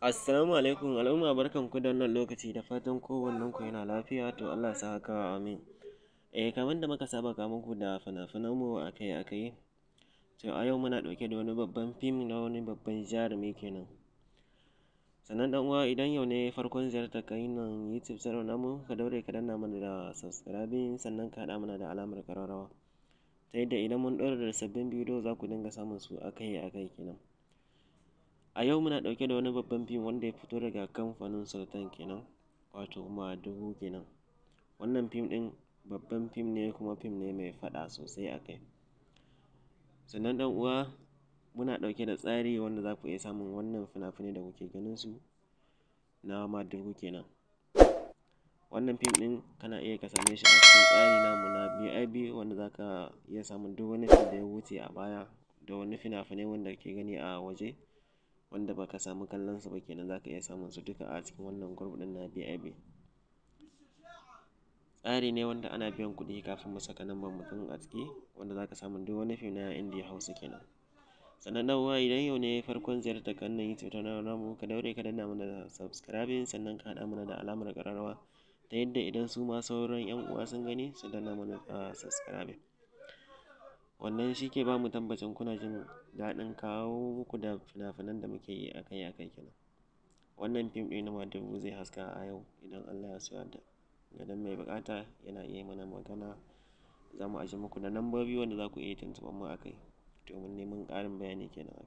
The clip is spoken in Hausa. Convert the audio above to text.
Assalamu alaikum al'umma, barkanku da wannan lokaci, da fatan kowannenku yana lafiya. To Allah sa haka, amin. Kamar da muka saba kawo muku da fina-finanmu akai-akai. To a yau muna ɗauke da wani babban fim na wani babban jarumi kenan. Sannan ɗan uwa, idan yau ne farkon ziyartar ka nan YouTube channel namu, ka daure ka danna mana da subscribing, sannan ka haɗa mana da alamar ƙararrawa, ta yadda idan mun ɗora da sabbin bidiyo za ku dinga samun su akai-akai kenan. A yau muna ɗauke da wani babban fim wanda ya fito daga kamfanin Sultan kenan, wato Madugu kenan. Wannan fim ɗin babban fim ne, kuma fim ne mai faɗa sosai a kai. Sannan ɗan uwa, muna ɗauke da tsari wanda za ku iya samun wannan fina-finai da kuke ganin su na Madugu kenan. Wannan fim ɗin kana iya ka same shi a cikin tsari namu na BIB, wanda za ka iya samun duk wani fim da ya wuce a baya, da wani fina-finai wanda ke gani a waje, wanda baka samu kallon su ba kenan, za ka iya samun su duka a cikin wannan group ɗin na BIB. Tsari ne wanda ana biyan kuɗi kafin mu saka lambar mutum a ciki, wanda za ka samu duk wani fim na Indiya, Hausa kenan. Sannan ɗan uwa, idan yau ne farkon ziyartar ka nan YouTube channel namu, ka daure ka danna mana da subscribing, sannan ka haɗa mana da alamar ƙararrawa, ta yadda idan su ma sauran 'yan uwa sun gani su danna mana da subscribing. Wannan shi ke ba mu tabbacin kuna jin daɗin kawo muku da fina-finan da muke yi akai-akai kenan. Wannan fim ɗin na Madugu zai haska a yau idan Allah ya so ya yarda. Idan mai buƙata yana iya mana magana, za mu ajiye muku da lambobi wanda za ku iya tuntuɓar mu a kai domin neman ƙarin bayani kenan.